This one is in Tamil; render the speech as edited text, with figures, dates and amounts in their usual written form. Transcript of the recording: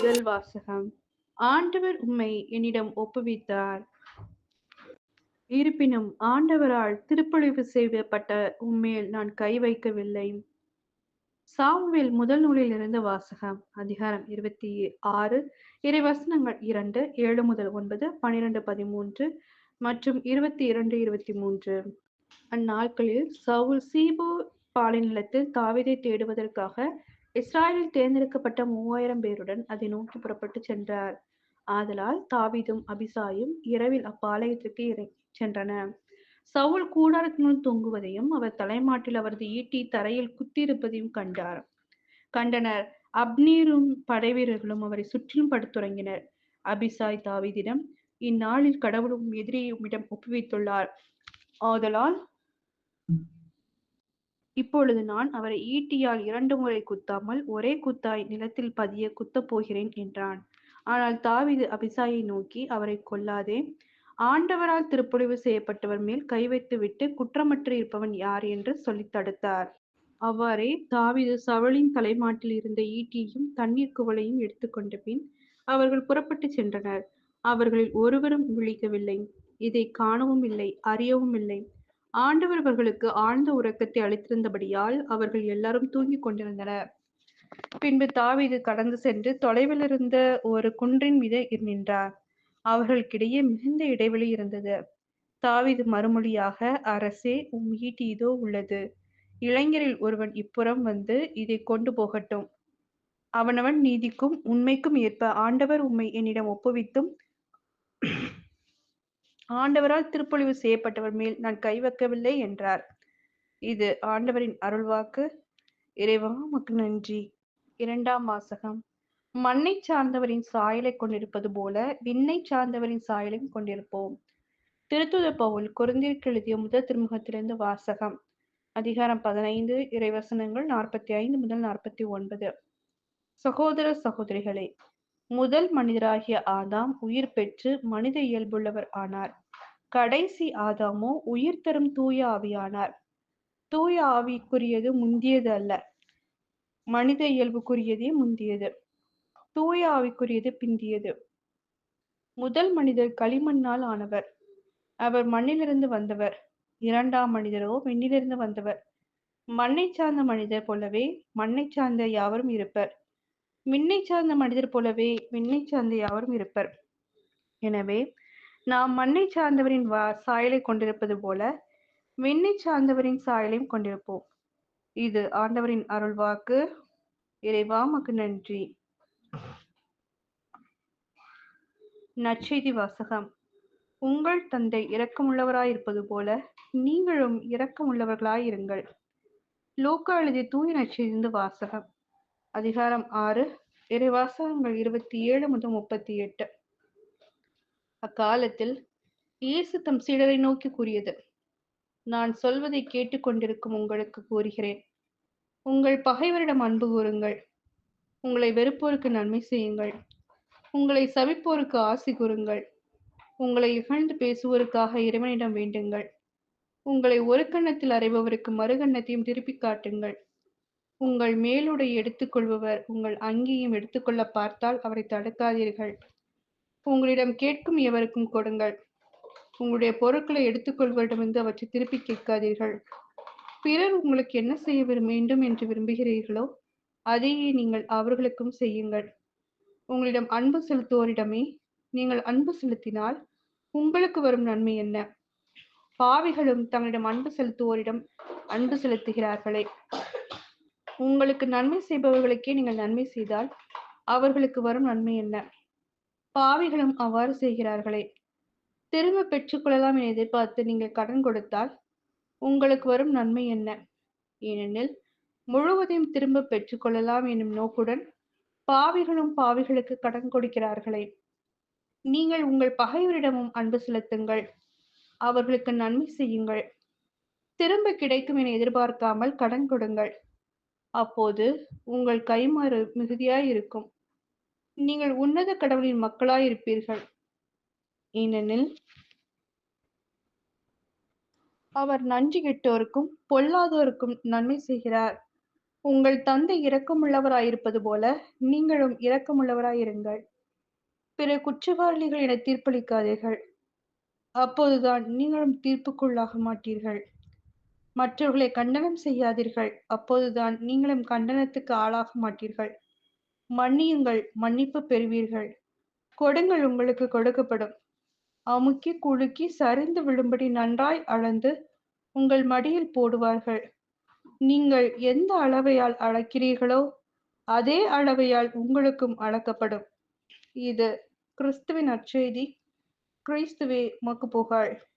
முதல் வாசகம். ஆண்டவர் உம்மை என்னிடம் ஒப்புவித்தார். இருப்பினும் ஆண்டவரால் திருப்பொழிவு செய்யப்பட்ட உம்மேல் நான் கை வைக்கவில்லை. சாமுவேல் முதல் நூலிலிருந்து வாசகம். அதிகாரம் 26, இறைவசனங்கள் 2, 7 முதல் 9, 12, 13 மற்றும் 22, 23. அந்நாட்களில் சவுல் சீபோ பாலைநிலத்தில் தாவீதை தேடுவதற்காக இஸ்ராயேலில் தேர்ந்தெடுக்கப்பட்ட 3000 பேருடன் அதை நோக்கி புறப்பட்டுச் சென்றார். ஆதலால் தாவீதும் அபிசாயும் இரவில் அப்பாளையத்திற்கு இறங்கிச் சென்றனர். சவுல் கூடாரத்தினுள் தொங்குவதையும் அவர் தலைமாட்டில் அவரது ஈட்டி தரையில் குத்தியிருப்பதையும் கண்டனர். அப்னேரும் படைவீரர்களும் அவரை சுற்றிலும் படுத்துறங்கினர். அபிசாய் தாவீதிடம், இந்நாளில் கடவுளும் எதிரியை உம்மிடம் ஒப்புவித்துள்ளார். ஆதலால் இப்பொழுது நான் அவரை ஈட்டியால் 2 முறை குத்தாமல் ஒரே குத்தாய் நிலத்தில் பதிய குத்தப் போகிறேன் என்றான். ஆனால் தாவீது அபிசாயை நோக்கி, அவரை கொல்லாதே, ஆண்டவரால் திருப்பொழிவு செய்யப்பட்டவர் மேல் கை வைத்துவிட்டு குற்றமற்று இருப்பவன் யார் என்று சொல்லித் தடுத்தார். அவ்வாறே தாவீது சவுலின் தலைமாட்டில் இருந்த ஈட்டியையும் தண்ணீர் குவளையும் எடுத்துக்கொண்ட பின் அவர்கள் புறப்பட்டுச் சென்றனர். அவர்களில் ஒருவரும் விழிக்கவில்லை, இதை காணவும் இல்லை, அறியவும் இல்லை. ஆண்டவர் அவர்களுக்கு ஆழ்ந்த உறக்கத்தை அளித்திருந்தபடியால் அவர்கள் எல்லாரும் தூங்கிக் கொண்டிருந்தனர். பின்பு தாவீது கடந்து சென்று தொலைவில் இருந்த ஒரு குன்றின் மீது நின்றார். அவர்களுக்கிடையே மிகுந்த இடைவெளி இருந்தது. தாவீது மறுமொழியாக, அரசே, உம் ஈட்டி இதோ உள்ளது. இளைஞரில் ஒருவன் இப்புறம் வந்து இதை கொண்டு போகட்டும். அவனவன் நீதிக்கும் உண்மைக்கும் ஏற்ப ஆண்டவர் உம்மை என்னிடம் ஒப்புவித்தும் ஆண்டவரால் திருப்பொழிவு செய்யப்பட்டவர் மேல் நான் கை வைக்கவில்லை என்றார். இது ஆண்டவரின் அருள்வாக்கு. இறைவா உமக்கு நன்றி. 2ஆம் வாசகம். மண்ணை சார்ந்தவரின் சாயலை கொண்டிருப்பது போல விண்ணை சார்ந்தவரின் சாயலையும் கொண்டிருப்போம். திருத்தூதர் பவுல் கொரிந்தியருக்கு எழுதிய முதல் திருமுகத்திலிருந்து வாசகம். அதிகாரம் 15, இறைவசனங்கள் 45 முதல் 49. சகோதர சகோதரிகளே, முதல் மனிதராகிய ஆதாம் உயிர் பெற்று மனித இயல்புள்ளவர் ஆனார். கடைசி ஆதாமோ உயிர் தரும் தூய ஆவியானார். தூய ஆவிக்குரியது முந்தியது அல்ல, மனித இயல்புக்குரியதே முந்தியது. தூய ஆவிக்குரியது பிந்தியது. முதல் மனிதர் களிமண்ணால் ஆனவர், அவர் மண்ணிலிருந்து வந்தவர். 2ஆம் மனிதரோ விண்ணிலிருந்து வந்தவர். மண்ணை சார்ந்த மனிதர் போலவே மண்ணை சார்ந்த யாவரும் இருப்பர். விண்ணை சார்ந்த மனிதர் போலவே விண்ணை சார்ந்த யாவரும் இருப்பர். எனவே நாம் மண்ணை சார்ந்தவரின் சாயலை கொண்டிருப்பது போல விண்ணை சார்ந்தவரின் சாயலையும் கொண்டிருப்போம். இது ஆண்டவரின் அருள்வாக்கு. இறைவா உமக்கு நன்றி. நற்செய்தி வாசகம். உங்கள் தந்தை இரக்கமுள்ளவராயிருப்பது போல நீங்களும் இரக்கமுள்ளவர்களாயிருங்கள். லூக்கா எழுதிய தூய நற்செய்தியிலிருந்து வாசகம். அதிகாரம் 6, இறைவாசகங்கள் 27 முதல் 38. அக்காலத்தில் இயேசு தம் சீடரை நோக்கி கூறியது, நான் சொல்வதை கேட்டுக்கொண்டிருக்கும் உங்களுக்கு கூறுகிறேன், உங்கள் பகைவரிடம் அன்பு கூறுங்கள், உங்களை வெறுப்போருக்கு நன்மை செய்யுங்கள், உங்களை சபிப்போருக்கு ஆசி கூறுங்கள், உங்களை இகழ்ந்து பேசுவோருக்காக இறைவனிடம் வேண்டுங்கள், உங்களை ஒரு கன்னத்தில் அறைபவருக்கு மறுகன்னத்தையும் திருப்பி காட்டுங்கள். உங்கள் மேலுடை எடுத்துக்கொள்பவர் உங்கள் அங்கியும் எடுத்துக்கொள்ள பார்த்தால் அவரை தடுக்காதீர்கள். உங்களிடம் கேட்கும் எவருக்கும் கொடுங்கள். உங்களுடைய பொருட்களை எடுத்துக்கொள்வரிடமிருந்து அவற்றை திருப்பி கேட்காதீர்கள். பிறர் உங்களுக்கு என்ன செய்ய வேண்டும் என்று விரும்புகிறீர்களோ அதையே நீங்கள் அவர்களுக்கும் செய்யுங்கள். உங்களிடம் அன்பு செலுத்துவோரிடமே நீங்கள் அன்பு செலுத்தினால் உங்களுக்கு வரும் நன்மை என்ன? பாவிகளும் தங்களிடம் அன்பு செலுத்துவோரிடம் அன்பு செலுத்துகிறார்களே. உங்களுக்கு நன்மை செய்பவர்களுக்கே நீங்கள் நன்மை செய்தால் அவர்களுக்கு வரும் நன்மை என்ன? பாவிகளும் அவ்வாறு செய்கிறார்களே. திரும்ப பெற்றுக்கொள்ளலாம் என எதிர்பார்த்து நீங்கள் கடன் கொடுத்தால் உங்களுக்கு வரும் நன்மை என்ன? ஏனெனில் முழுவதையும் திரும்ப பெற்றுக்கொள்ளலாம் எனும் நோக்குடன் பாவிகளும் பாவிகளுக்கு கடன் கொடுக்கிறார்களே. நீங்கள் உங்கள் பகைவரிடமும் அன்பு செலுத்துங்கள், அவர்களுக்கு நன்மை செய்யுங்கள், திரும்ப கிடைக்கும் என எதிர்பார்க்காமல் கடன் கொடுங்கள். அப்போது உங்கள் கைமாறு மிகுதியாய் இருக்கும். நீங்கள் உன்னத கடவுளின் மக்களாய் இருப்பீர்கள். ஏனெனில் அவர் நன்றி கெட்டோருக்கும் பொல்லாதோருக்கும் நன்மை செய்கிறார். உங்கள் தந்தை இரக்கமுள்ளவராயிருப்பது போல நீங்களும் இரக்கமுள்ளவராயிருங்கள். பிற குற்றவாளிகள் என தீர்ப்பளிக்காதீர்கள். அப்போதுதான் நீங்களும் தீர்ப்புக்குள்ளாக மாட்டீர்கள். மற்றவர்களை கண்டனம் செய்யாதீர்கள். அப்போதுதான் நீங்களும் கண்டனத்துக்கு ஆளாக மாட்டீர்கள். மன்னியுங்கள், மன்னிப்பு பெறுவீர்கள். கொடுங்கள், உங்களுக்கு கொடுக்கப்படும். அமுக்கி குலுக்கி சரிந்து விழும்படி நன்றாய் அளந்து உங்கள் மடியில் போடுவார்கள். நீங்கள் எந்த அளவையால் அளக்கிறீர்களோ அதே அளவையால் உங்களுக்கும் அளக்கப்படும். இது கிறிஸ்துவின் நற்செய்தி. கிறிஸ்துவே உமக்கு புகழ்.